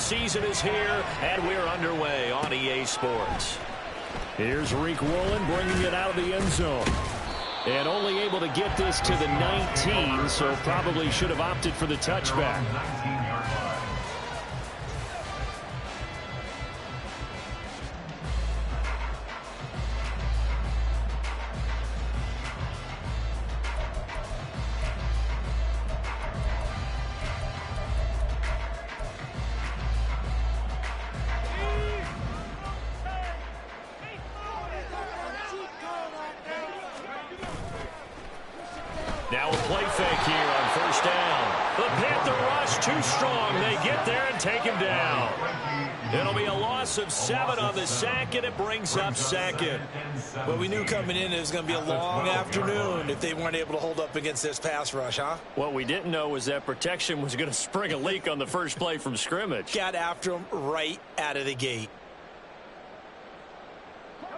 season is here, and we're underway on EA Sports. Here's Reek Woolen bringing it out of the end zone. And only able to get this to the 19, so probably should have opted for the touchback. Now a play fake here on first down. The Panther rush too strong. They get there and take him down. It'll be a loss of 7 on the sack, and it brings up second. Well, we knew coming in it was going to be a long afternoon if they weren't able to hold up against this pass rush, huh? What we didn't know was that protection was going to spring a leak on the first play from scrimmage. Got after him right out of the gate.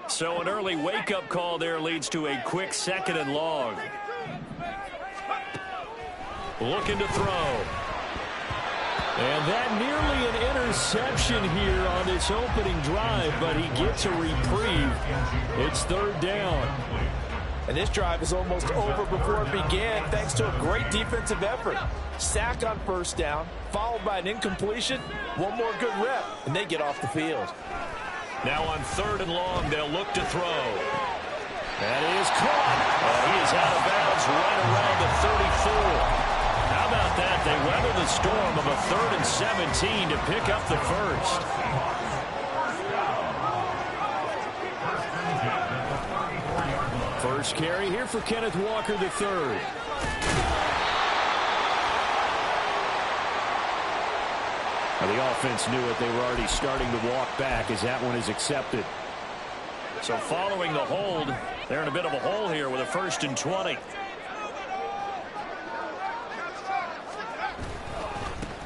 So an early wake-up call there leads to a quick 2nd and long. Looking to throw. And that nearly an interception here on this opening drive, but he gets a reprieve. It's 3rd down. And this drive is almost over before it began thanks to a great defensive effort. Sack on first down, followed by an incompletion, one more good rep, and they get off the field. Now on 3rd and long, they'll look to throw. That is caught. He is out of bounds right around the 34. How about that? They weather the storm of a 3rd and 17 to pick up the first. First carry here for Kenneth Walker III. Now the offense knew it. They were already starting to walk back as that one is accepted. So following the hold, they're in a bit of a hole here with a 1st and 20.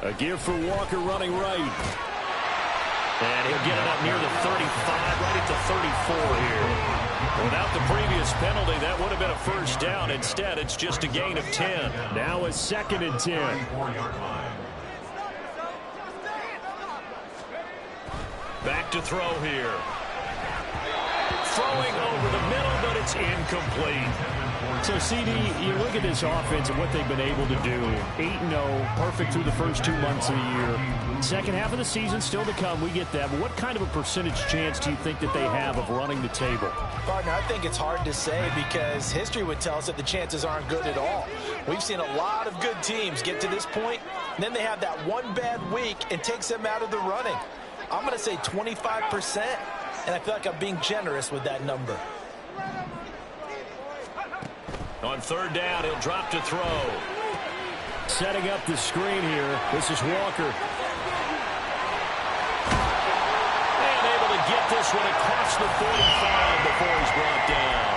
A give for Walker running right. And he'll get it up near the 35, right at the 34 here. Without the previous penalty, that would have been a first down. Instead, it's just a gain of 10. Now a 2nd and 10. Back to throw here. Throwing over the middle, but it's incomplete. So, CD, you look at this offense and what they've been able to do. 8-0, perfect through the first 2 months of the year. Second half of the season still to come. We get that. But what kind of a percentage chance do you think that they have of running the table? Partner, I think it's hard to say because history would tell us that the chances aren't good at all. We've seen a lot of good teams get to this point, and then they have that one bad week and takes them out of the running. I'm going to say 25%, and I feel like I'm being generous with that number. On 3rd down, he'll drop to throw. Setting up the screen here. This is Walker. And able to get this one across the 45 before he's brought down.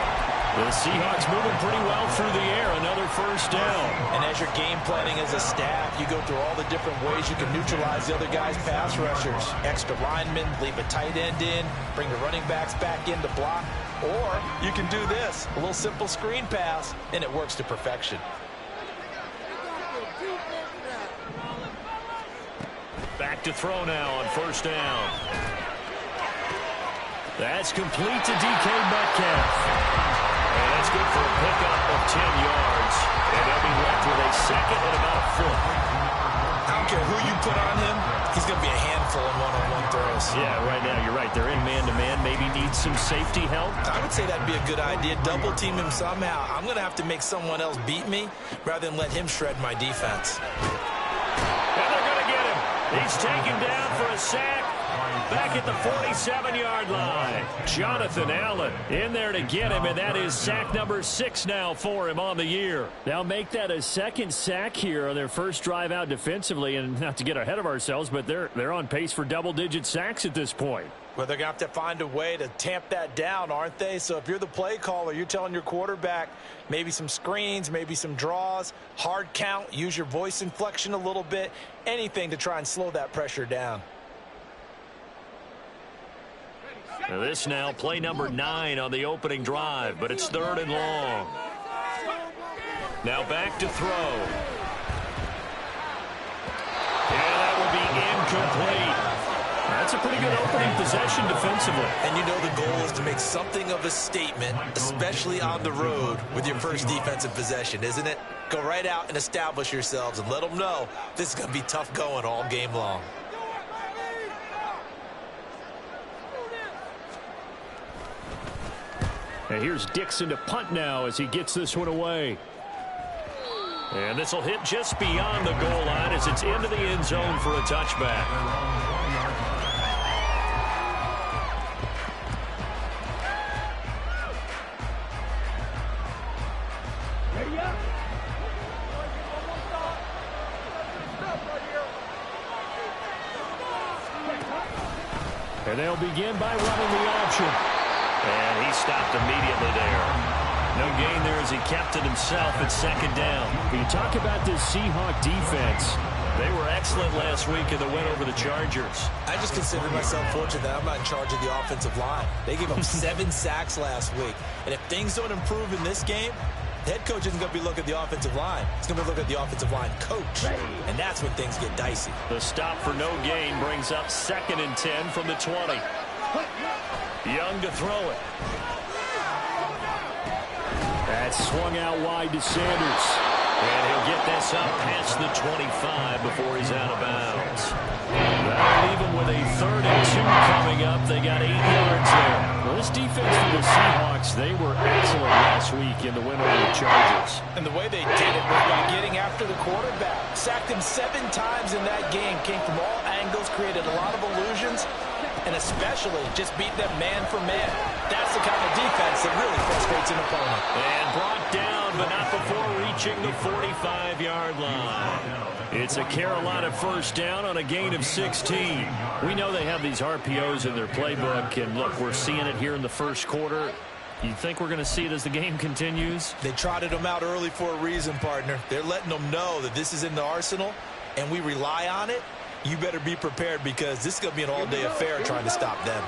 The Seahawks moving pretty well through the air. Another first down. And as you're game planning as a staff, you go through all the different ways you can neutralize the other guy's pass rushers. Extra linemen, leave a tight end in, bring the running backs back in to block. Or you can do this, a little simple screen pass, and it works to perfection. Back to throw now on first down. That's complete to DK Metcalf. And that's good for a pickup of 10 yards. And they'll be left with a 2nd and about a foot. I don't care who you put on him, he's going to be a handful in one-on-one throws. Yeah, right now you're right. They're in man-to-man. Maybe needs some safety help. I would say that'd be a good idea. Double team him somehow. I'm going to have to make someone else beat me rather than let him shred my defense. And they're going to get him. He's taken down for a sack. Back at the 47-yard line. Jonathan Allen in there to get him, and that is sack number 6 now for him on the year. Now make that a 2nd sack here on their first drive out defensively, and not to get ahead of ourselves, but they're on pace for double-digit sacks at this point. Well, they're going to have to find a way to tamp that down, aren't they? So if you're the play caller, you're telling your quarterback maybe some screens, maybe some draws, hard count, use your voice inflection a little bit, anything to try and slow that pressure down. Now this now play number 9 on the opening drive, but it's 3rd and long. Now back to throw. And that will be incomplete. that's a pretty good opening possession defensively. And you know the goal is to make something of a statement, especially on the road with your first defensive possession, isn't it? Go right out and establish yourselves and let them know this is going to be tough going all game long. And here's Dixon to punt now as he gets this one away. And this will hit just beyond the goal line as it's into the end zone for a touchback. And they'll begin by running the option. And he stopped immediately there. No gain there as he kept it himself at second down. When you talk about this Seahawk defense, they were excellent last week in the win over the Chargers. I just consider myself fortunate that I'm not in charge of the offensive line. They gave up 7 sacks last week. And if things don't improve in this game, the head coach isn't going to be looking at the offensive line. He's going to be looking at the offensive line coach. And that's when things get dicey. The stop for no gain brings up 2nd and 10 from the 20. Young to throw it. That's swung out wide to Sanders. And he'll get this up past the 25 before he's out of bounds. That'll leave him with a 3rd and 2 coming up. They got 8 yards there. Well, this defense for the Seahawks, they were excellent last week in the win over the Chargers. And the way they did it was by getting after the quarterback. Sacked him 7 times in that game. Came from all angles, created a lot of illusions, and especially just beat them man for man. That's the kind of defense that really frustrates an opponent. And brought down, but not before reaching the 45-yard line. It's a Carolina first down on a gain of 16. We know they have these RPOs in their playbook, and look, we're seeing it here in the first quarter. You think we're going to see it as the game continues? They trotted them out early for a reason, partner. They're letting them know that this is in the arsenal, and we rely on it. You better be prepared because this is going to be an all-day affair trying to stop them.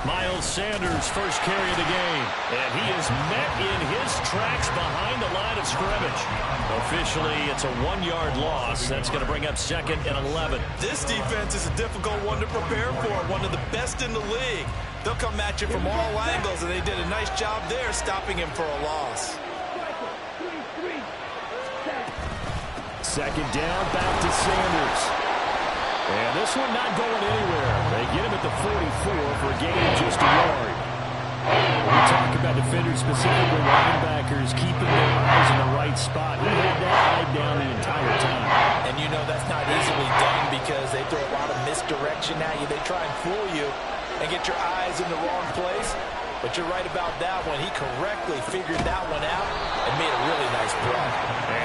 Miles Sanders, first carry of the game. And he is met in his tracks behind the line of scrimmage. Officially, it's a 1-yard loss. That's going to bring up 2nd and 11. This defense is a difficult one to prepare for, one of the best in the league. They'll come at you from all angles, and they did a nice job there stopping him for a loss. 2nd down, back to Sanders. And this one not going anywhere. They get him at the 44 for a gain of just a yard. We talk about defenders, specifically linebackers, keeping their eyes in the right spot. He had that eye down the entire time. And you know that's not easily done because they throw a lot of misdirection at you. They try and fool you and get your eyes in the wrong place. But you're right about that one. He correctly figured that one out and made a really nice play.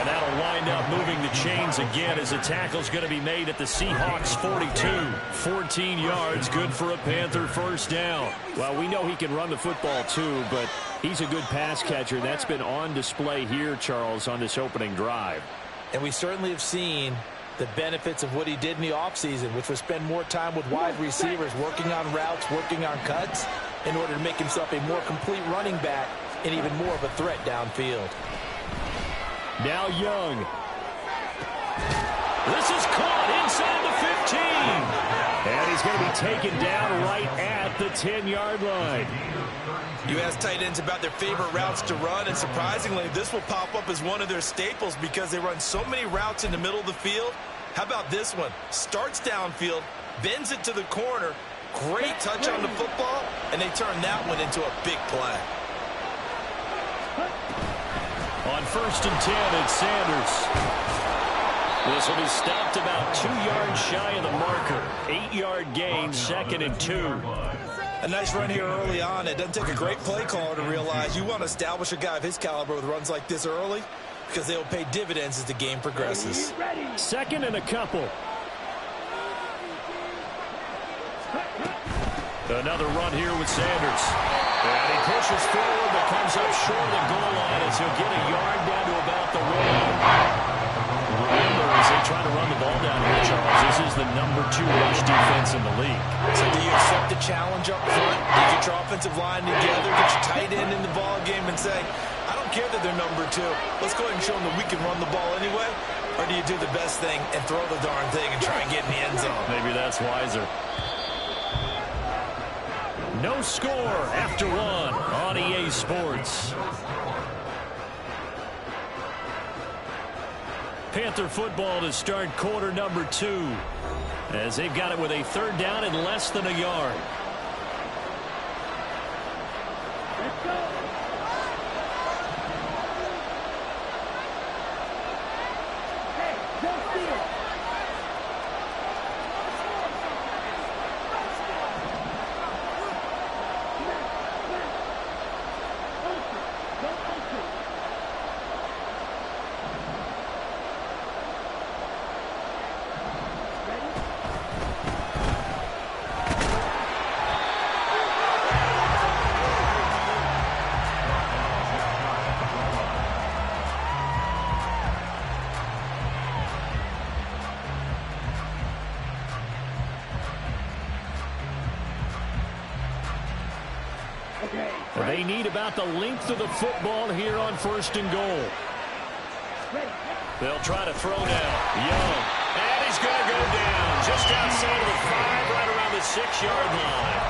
And that'll wind up moving the chains again as the tackle's going to be made at the Seahawks 42. 14 yards, good for a Panther first down. Well, we know he can run the football too, but he's a good pass catcher. That's been on display here, Charles, on this opening drive. And we certainly have seen the benefits of what he did in the offseason, which was spend more time with wide receivers, working on routes, working on cuts, in order to make himself a more complete running back and even more of a threat downfield. Now Young. This is caught inside the 15. And he's going to be taken down right at the 10-yard line. You ask tight ends about their favorite routes to run, and surprisingly, this will pop up as one of their staples because they run so many routes in the middle of the field. How about this one? Starts downfield, bends it to the corner, great touch on the football, and they turn that one into a big play. On 1st and 10, it's Sanders. This will be stopped about 2 yards shy of the marker. 8-yard gain, 2nd and 2. A nice run here early on. It doesn't take a great play caller to realize you want to establish a guy of his caliber with runs like this early because they will pay dividends as the game progresses. 2nd and a couple. Another run here with Sanders. And he pushes forward but comes up short of the goal line as he'll get a yard down to about the 1. Remember, as they try to run the ball down here, Charles, this is the number 2 rush defense in the league. So do you accept the challenge up front? Do you get your offensive line together, get your tight end in the ball game and say, I don't care that they're number 2. Let's go ahead and show them that we can run the ball anyway. Or do you do the best thing and throw the darn thing and try and get in the end zone? Maybe that's wiser. No score after 1 on EA Sports. Panther football to start quarter number 2, as they've got it with a 3rd down and less than a yard. Let's go. Hey, don't steal. They need about the length of the football here on 1st and goal. They'll try to throw now. Young. And he's going to go down just outside of the 5, right around the 6-yard line.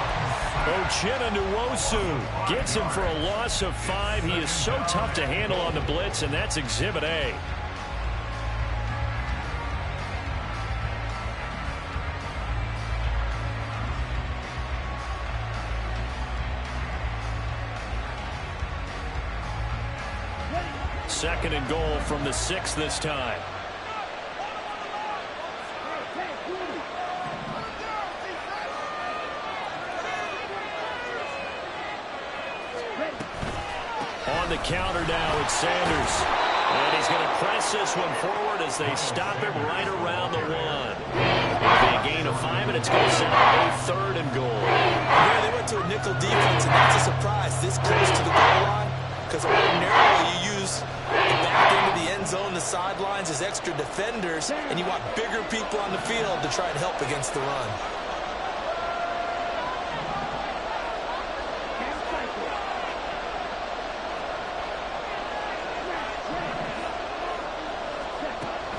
Uchenna Nwosu gets him for a loss of 5. He is so tough to handle on the blitz, and that's Exhibit A. Second and goal from the 6 this time. On the counter now, it's Sanders. And he's going to press this one forward as they stop him right around the 1. It'll be a gain of 5, and it's going to set up a 3rd and goal. Yeah, they went to a nickel defense, and that's a surprise this close to the goal line, because ordinarily you use the back end of the end zone, the sidelines as extra defenders, and you want bigger people on the field to try and help against the run.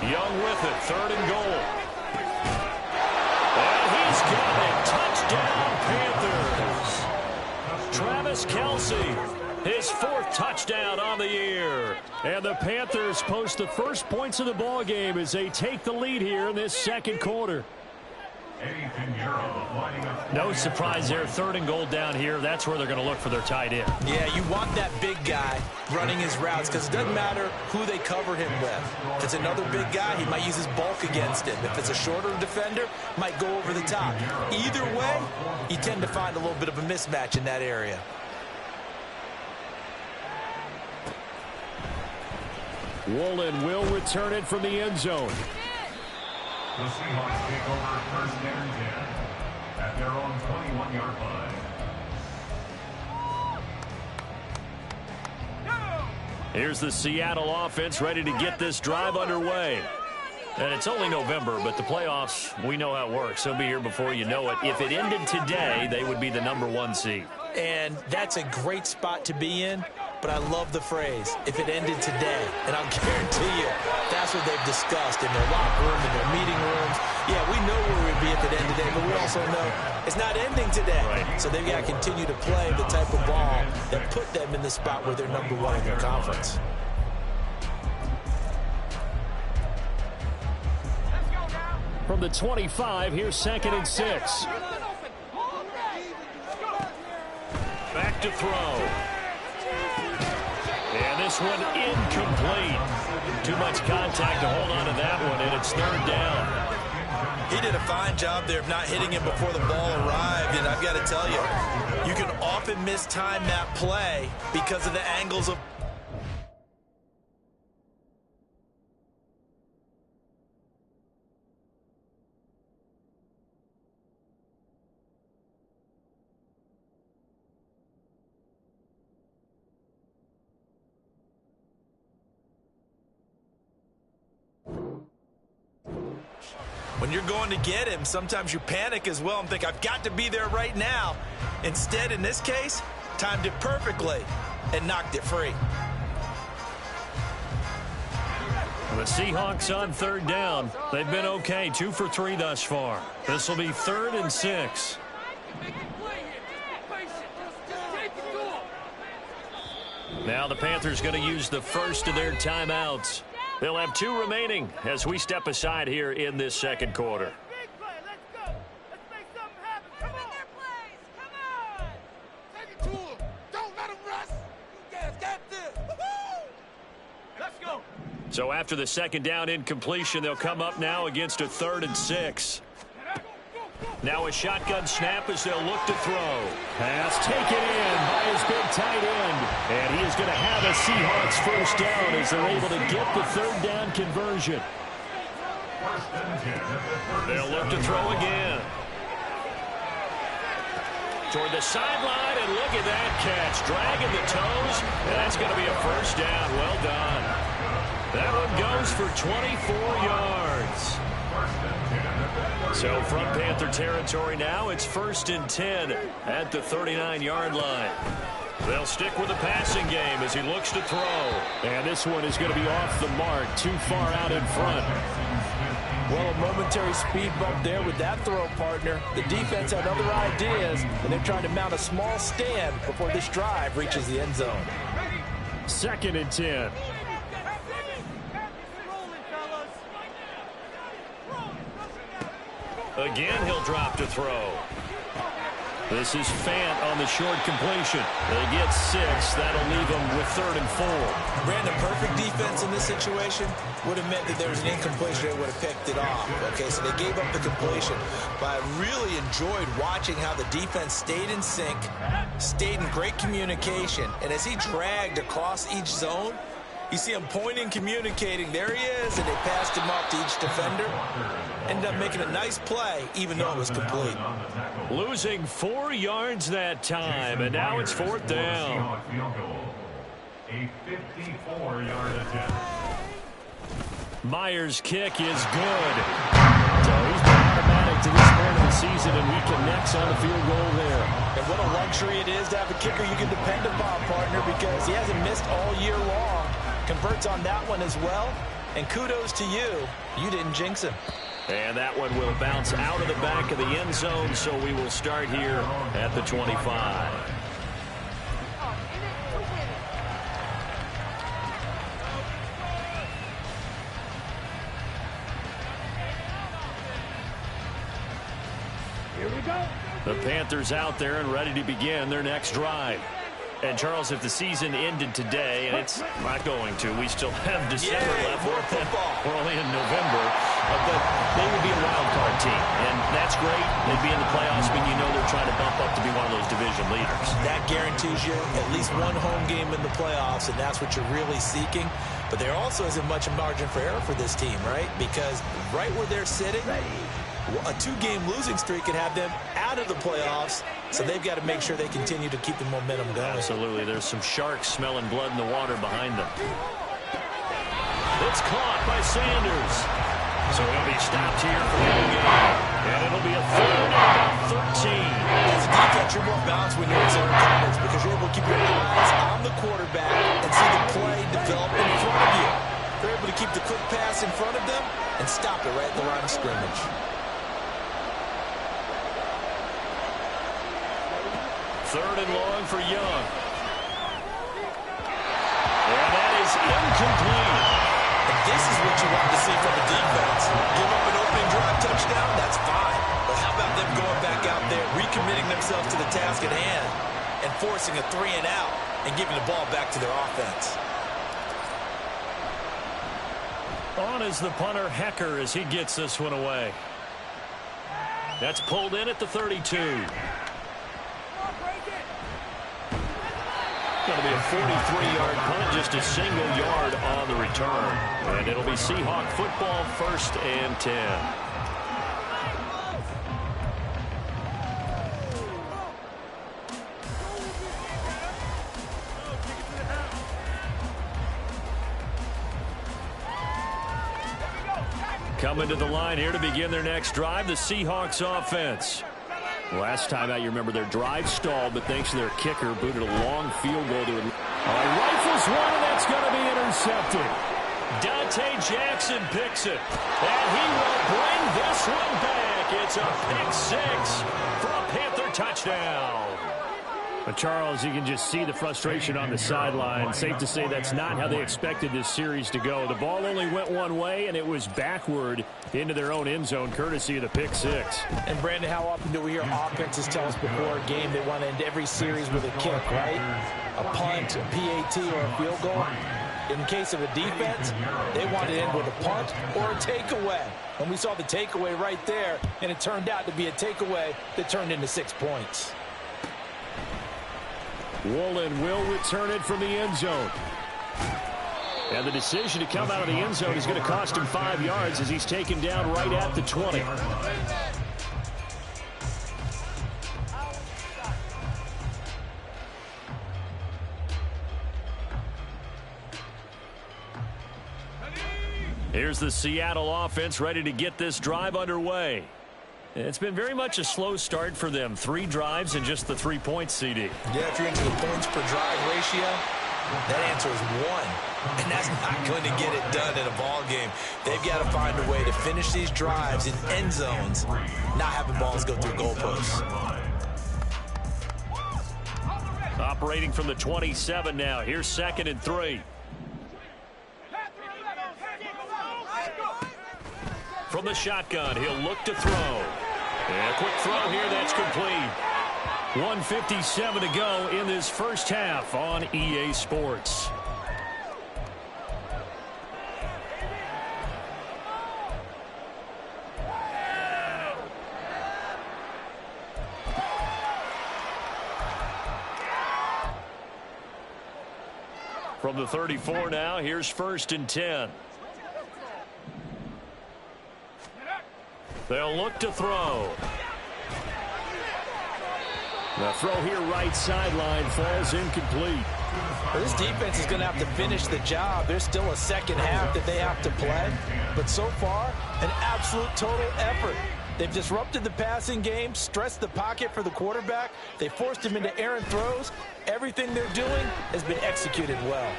Young with it, 3rd and goal. And he's got it. Touchdown, Panthers. Travis Kelce. His 4th touchdown on the year. And the Panthers post the first points of the ball game as they take the lead here in this 2nd quarter. No surprise there. 3rd and goal down here. That's where they're going to look for their tight end. Yeah, you want that big guy running his routes because it doesn't matter who they cover him with. If it's another big guy, he might use his bulk against him. If it's a shorter defender, might go over the top. Either way, you tend to find a little bit of a mismatch in that area. Woolen will return it from the end zone. The Seahawks take over 1st and 10 at their own 21-yard line. Here's the Seattle offense ready to get this drive underway. And it's only November, but the playoffs, we know how it works. They'll be here before you know it. If it ended today, they would be the number 1 seed. And that's a great spot to be in. But I love the phrase, if it ended today. And I'll guarantee you, that's what they've discussed in their locker room, in their meeting rooms. Yeah, we know where we'd be if it ended today, but we also know it's not ending today. Right. So they've got to continue to play the type of ball that put them in the spot where they're number 1 in their conference. From the 25, here's 2nd and 6. Back to throw. And this one incomplete. Too much contact to hold on to that one, and it's 3rd down. He did a fine job there of not hitting him before the ball arrived, and I've got to tell you, you can often mistime that play because of the angles of... When you're going to get him, sometimes you panic as well and think, I've got to be there right now. Instead, in this case, timed it perfectly and knocked it free. The Seahawks on third down. They've been okay, 2 for 3 thus far. This will be 3rd and 6. Now the Panthers going to use the first of their timeouts. They'll have 2 remaining as we step aside here in this second quarter. So after the second down incompletion, they'll come up now against a 3rd and 6. Now a shotgun snap as they'll look to throw. Pass taken in by his big tight end. And he is going to have a Seahawks first down as they're able to get the 3rd down conversion. They'll look to throw again. Toward the sideline, and look at that catch. Dragging the toes, and that's going to be a first down. Well done. That one goes for 24 yards. So from Panther territory now, it's 1st and 10 at the 39-yard line. They'll stick with the passing game as he looks to throw. And this one is going to be off the mark, too far out in front. Well, a momentary speed bump there with that throw, partner. The defense had other ideas, and they're trying to mount a small stand before this drive reaches the end zone. 2nd and 10. Again, he'll drop to throw. This is Fant on the short completion. They get 6. That'll leave them with 3rd and 4. Brandon, perfect defense in this situation would have meant that there was an incompletion. They would have picked it off. Okay, so they gave up the completion. But I really enjoyed watching how the defense stayed in sync, stayed in great communication. And as he dragged across each zone, you see him pointing, communicating. There he is, and they passed him off to each defender. Ended up making a nice play, even though it was complete. Losing 4 yards that time, and now it's 4th down. A 54-yard attempt. Myers' kick is good. So he's been automatic to this point of the season, and he connects on the field goal there. And what a luxury it is to have a kicker you can depend upon, partner, because he hasn't missed all year long. Converts on that one as well. And kudos to you. You didn't jinx him. And that one will bounce out of the back of the end zone, so we will start here at the 25. Here we go. The Panthers out there and ready to begin their next drive. And, Charles, if the season ended today, and it's not going to, we still have December left. We're only in November. But they would be a wild card team, and that's great. They'd be in the playoffs, but you know they're trying to bump up to be one of those division leaders. That guarantees you at least one home game in the playoffs, and that's what you're really seeking. But there also isn't much margin for error for this team, right? Because right where they're sitting, a 2-game losing streak could have them out of the playoffs, so they've got to make sure they continue to keep the momentum going. Absolutely. There's some sharks smelling blood in the water behind them. It's caught by Sanders. So he'll be stopped here for the game. And it'll be a 3rd and 13. As a defense, you're more balanced when you're in zone coverage because you're able to keep your eyes on the quarterback and see the play develop in front of you. They're able to keep the quick pass in front of them and stop it right at the line of scrimmage. Third and long for Young. And that is incomplete. And this is what you want to see from the defense. Give up an opening drive touchdown, that's fine. But how about them going back out there, recommitting themselves to the task at hand, and forcing a 3 and out, and giving the ball back to their offense. On is the punter, Hecker, as he gets this one away. That's pulled in at the 32. Going to be a 43-yard punt, just a single yard on the return. And it'll be Seahawk football, 1st and 10. Coming to the line here to begin their next drive, the Seahawks offense. Last time out, you remember their drive stalled, but thanks to their kicker, booted a long field goal to rifles one, and that's going to be intercepted. Dante Jackson picks it. And he will bring this one back. It's a pick six for a Panther touchdown. But Charles, you can just see the frustration on the sideline. Safe to say that's not how they expected this series to go. The ball only went one way, and it was backward into their own end zone, courtesy of the pick six. And, Brandon, how often do we hear offenses tell us before a game they want to end every series with a kick, right? A punt, a PAT, or a field goal. In case of a defense, they want to end with a punt or a takeaway. And we saw the takeaway right there, and it turned out to be a takeaway that turned into 6 points. Woolen will return it from the end zone. And the decision to come out of the end zone is going to cost him 5 yards as he's taken down right at the 20. Here's the Seattle offense ready to get this drive underway. It's been very much a slow start for them. 3 drives and just the 3 points, CD. Yeah, if you're into the points per drive ratio, that answer is 1. And that's not going to get it done in a ball game. They've got to find a way to finish these drives in end zones, not having balls go through goalposts. Operating from the 27 now. Here's 2nd and 3. From the shotgun, he'll look to throw. And a quick throw here, that's complete. 1:57 to go in this first half on EA Sports. From the 34 now, here's 1st and 10. They'll look to throw. The throw here right sideline falls incomplete. Well, this defense is going to have to finish the job. There's still a second half that they have to play. But so far, an absolute total effort. They've disrupted the passing game, stressed the pocket for the quarterback. They forced him into errant throws. Everything they're doing has been executed well.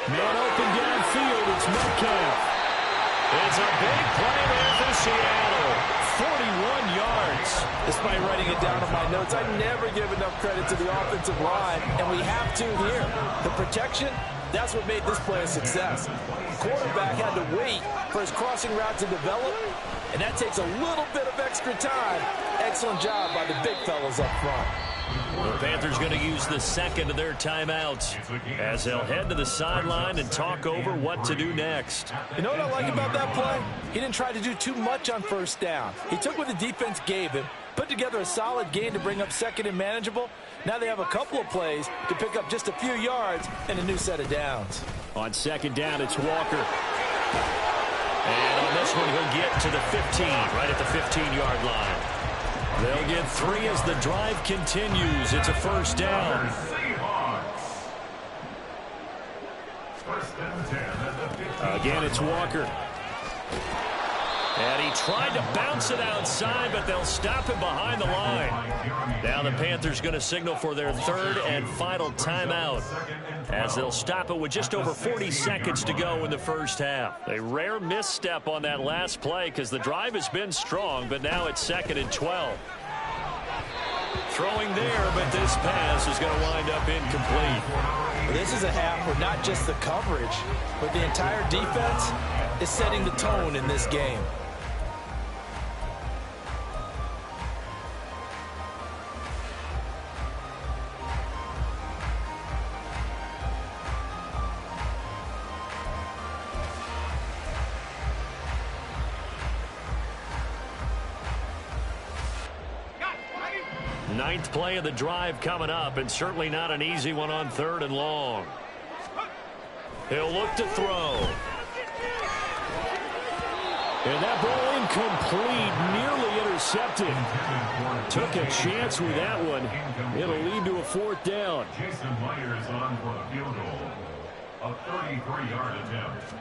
Man open downfield, it's Metcalf. It's a big play there for Seattle. 41 yards. Despite writing it down on my notes, I never give enough credit to the offensive line, and we have to here. The protection, that's what made this play a success. The quarterback had to wait for his crossing route to develop, and that takes a little bit of extra time. Excellent job by the big fellas up front. The Panthers going to use the second of their timeouts as they'll head to the sideline and talk over what to do next. You know what I like about that play? He didn't try to do too much on first down. He took what the defense gave him, put together a solid gain to bring up 2nd and manageable. Now they have a couple of plays to pick up just a few yards and a new set of downs. On 2nd down, it's Walker. And on this one, he'll get to the 15, right at the 15-yard line. They'll get 3 as the drive continues. It's a 1st down. Again, it's Walker. And he tried to bounce it outside, but they'll stop him behind the line. Now the Panthers going to signal for their 3rd and final timeout, as they'll stop it with just over 40 seconds to go in the first half. A rare misstep on that last play because the drive has been strong, but now it's 2nd and 12. Throwing there, but this pass is going to wind up incomplete. This is a half where not just the coverage, but the entire defense is setting the tone in this game. Ninth play of the drive coming up, and certainly not an easy one on 3rd and long. He'll look to throw. And that ball incomplete, nearly intercepted. Took a chance with that one. It'll lead to a 4th down. Jason Myers on for a field goal. A 33-yard attempt.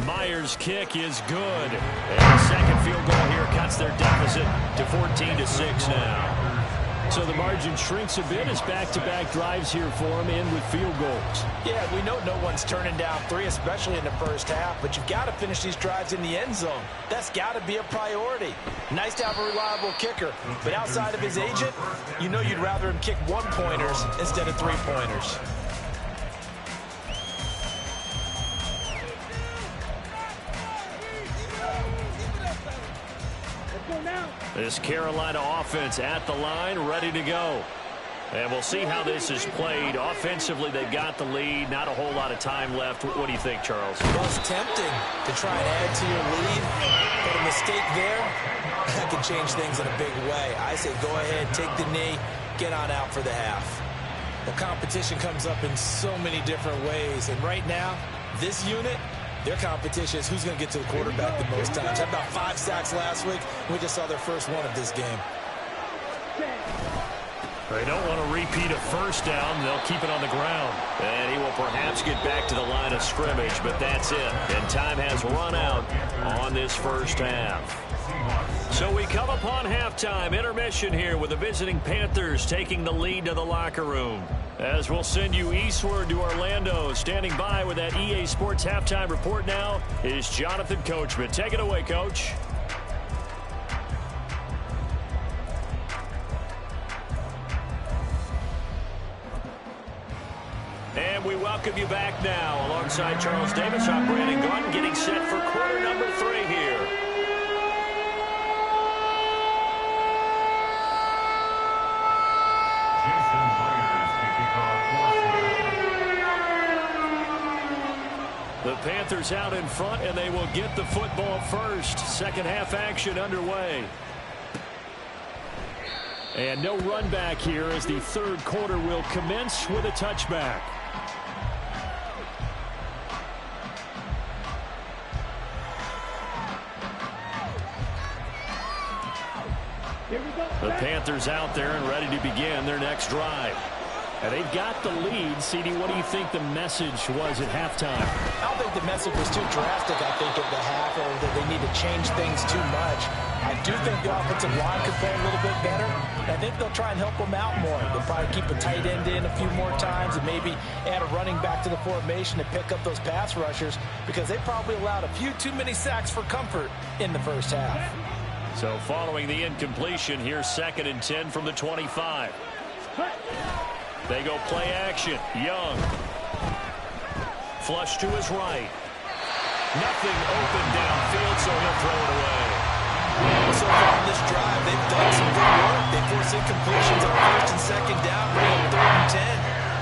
Myers' kick is good. And the second field goal here cuts their deficit to 14-6 now. So the margin shrinks a bit as back-to-back drives here for him, in with field goals. Yeah, we know no one's turning down 3, especially in the first half, but you've got to finish these drives in the end zone. That's got to be a priority. Nice to have a reliable kicker, but outside of his agent, you know you'd rather him kick 1-pointers instead of 3-pointers. This Carolina offense at the line, ready to go. And we'll see how this is played. Offensively, they've got the lead. Not a whole lot of time left. What do you think, Charles? Well, it's tempting to try and add to your lead, but a mistake there, that can change things in a big way. I say go ahead, take the knee, get on out for the half. The competition comes up in so many different ways, and right now, this unit, their competition is who's going to get to the quarterback the most times. Had about 5 sacks last week. We just saw their first one of this game. They don't want to repeat a first down. They'll keep it on the ground. And he will perhaps get back to the line of scrimmage, but that's it. And time has run out on this first half. So we come upon halftime intermission here with the visiting Panthers taking the lead to the locker room. As we'll send you eastward to Orlando. Standing by with that EA Sports halftime report now is Jonathan Coachman. Take it away, Coach. And we welcome you back now. Alongside Charles Davis, I'm Brandon Gordon, getting set for quarter number 3 here. The Panthers out in front, and they will get the football first. Second half action underway. And no run back here as the third quarter will commence with a touchback. The Panthers out there and ready to begin their next drive. And they've got the lead. CD, what do you think the message was at halftime? I don't think the message was too drastic, I think, at the half, or that they need to change things too much. I do think the offensive line could play a little bit better. I think they'll try and help them out more. They'll probably keep a tight end in a few more times and maybe add a running back to the formation to pick up those pass rushers, because they probably allowed a few too many sacks for comfort in the first half. So following the incompletion, here's 2nd and 10 from the 25. They go play action. Young. Flush to his right. Nothing open downfield, so he'll throw it away. So far on this drive, they've done some good work. They force incompletions on 1st and 2nd down, bring up 3rd and 10.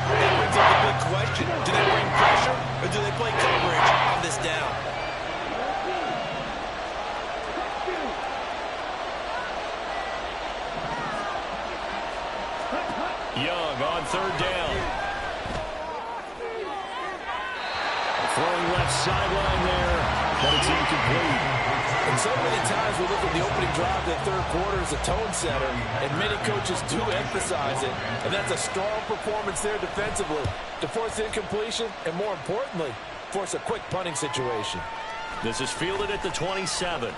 That brings up the big question. Do they bring pressure, or do they play coverage on this down? Young on 3rd down. Throwing left sideline there, but it's incomplete. And so many times we look at the opening drive of the third quarter as a tone setter, and many coaches do emphasize it, and that's a strong performance there defensively to force incompletion and, more importantly, force a quick punting situation. This is fielded at the 27.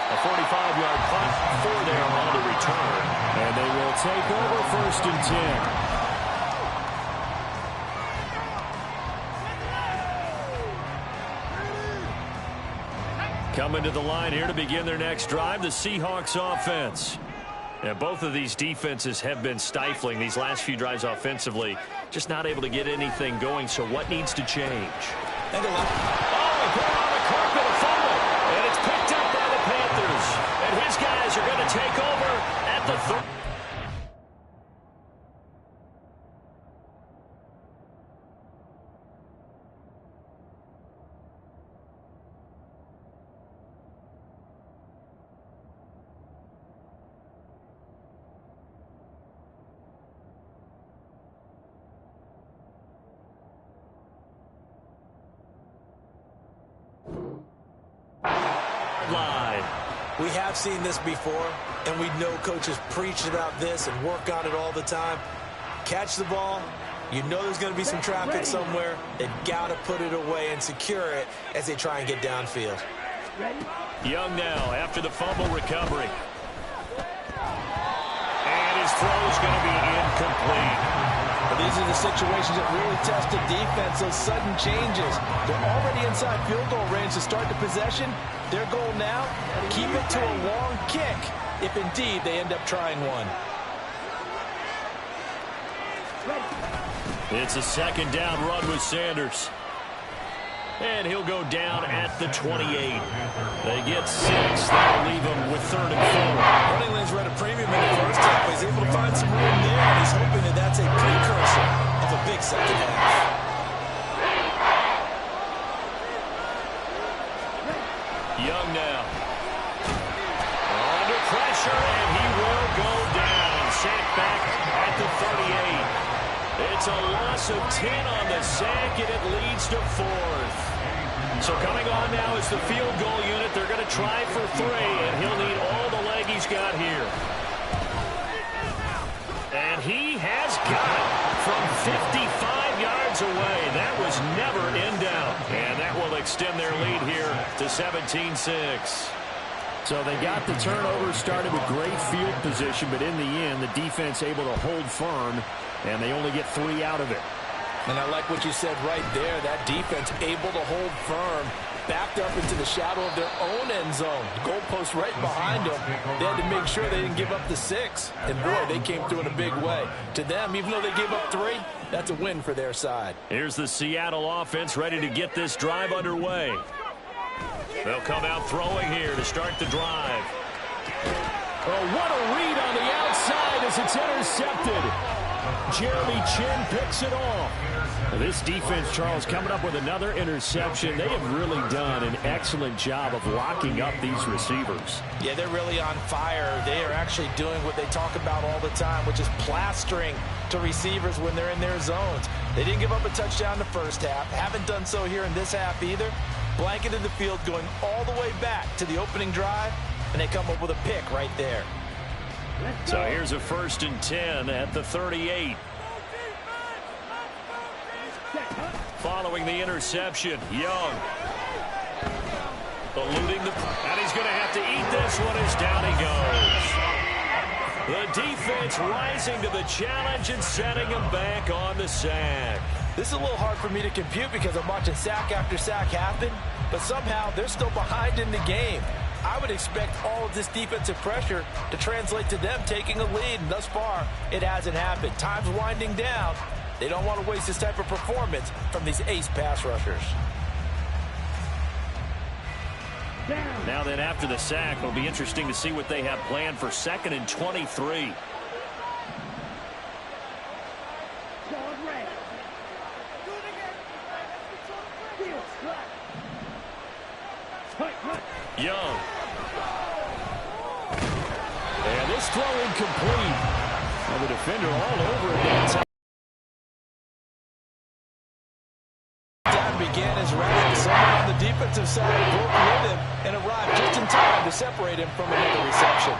A 45-yard punt, 4 there on the return. And they will take over 1st and 10. Coming to the line here to begin their next drive, the Seahawks offense. And both of these defenses have been stifling these last few drives offensively. Just not able to get anything going, so what needs to change? And a lot. Oh, he put it on the carpet, a fumble. And it's picked up by the Panthers. And his guys are going to take over at the 30. We have seen this before, and we know coaches preach about this and work on it all the time. Catch the ball. You know there's going to be some traffic somewhere. They've got to put it away and secure it as they try and get downfield. Young now after the fumble recovery. his throw is going to be incomplete. But these are the situations that really test the defense, those sudden changes. They're already inside field goal range to start the possession. Their goal now, keep it to a long kick, if indeed they end up trying one. It's a second down run with Sanders. And he'll go down at the 28. They get 6. That'll leave him with 3rd and 4. Running lanes were at a premium in the first half. He's able to find some room there, and he's hoping that that's a precursor of a big second half. Young now. Under pressure, and he will go down. Sacked back at the 38. It's a loss of 10 on the sack, and it leads to 4th. So coming on now is the field goal unit. They're going to try for 3, and he'll need all the leg he's got here. And he has got it from 55 yards away. That was never in doubt. And that will extend their lead here to 17-6. So they got the turnover, started with great field position, but in the end, the defense able to hold firm, and they only get 3 out of it. And I like what you said right there. That defense able to hold firm, backed up into the shadow of their own end zone. Goalpost right behind them. They had to make sure they didn't give up the 6. And boy, they came through in a big way. To them, even though they gave up 3, that's a win for their side. Here's the Seattle offense ready to get this drive underway. They'll come out throwing here to start the drive. Oh, what a read on the outside as it's intercepted. Jeremy Chin picks it off. This defense, Charles, coming up with another interception. They have really done an excellent job of locking up these receivers. Yeah, they're really on fire. They are actually doing what they talk about all the time, which is plastering to receivers when they're in their zones. They didn't give up a touchdown in the first half. Haven't done so here in this half either. Blanketed the field going all the way back to the opening drive, and they come up with a pick right there. So here's a 1st and 10 at the 38. Following the interception, Young. Eluding the... And he's going to have to eat this one as down he goes. The defense rising to the challenge and setting him back on the sack. This is a little hard for me to compute because I'm watching sack after sack happen, but somehow they're still behind in the game. I would expect all of this defensive pressure to translate to them taking a lead, and thus far, it hasn't happened. Time's winding down. They don't want to waste this type of performance from these ace pass rushers. Now then, after the sack, it'll be interesting to see what they have planned for 2nd and 23. Young. And this throw incomplete. Well, the defender all over it that time. Began his round. Someone on the defensive side broke with him and arrived just in time to separate him from another reception.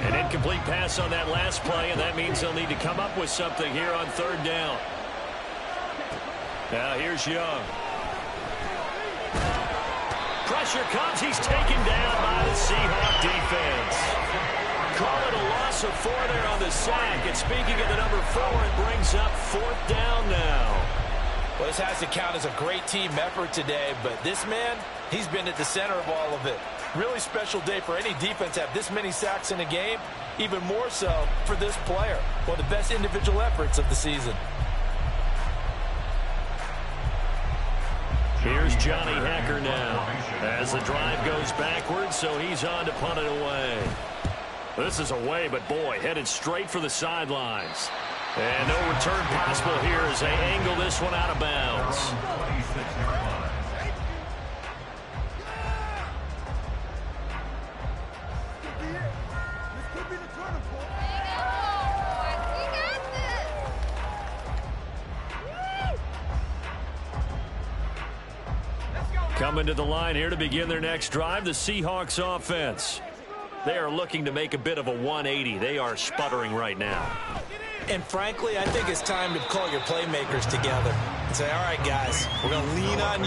An incomplete pass on that last play, and that means they'll need to come up with something here on 3rd down. Now here's Young. Pressure comes. He's taken down by the Seahawks defense. Call it a loss of 4 there on the sack. And speaking of the number 4, it brings up 4th down now. Well, this has to count as a great team effort today, but this man, he's been at the center of all of it. Really special day for any defense to have this many sacks in a game, even more so for this player. One of the best individual efforts of the season. Here's Johnny Hacker now as the drive goes backwards, so he's on to punt it away. This is away, but boy, headed straight for the sidelines. And no return possible here as they angle this one out of bounds. Coming to the line here to begin their next drive, the Seahawks offense. They are looking to make a bit of a 180. They are sputtering right now. And frankly, I think it's time to call your playmakers together and say, all right, guys, we're going to lean on you.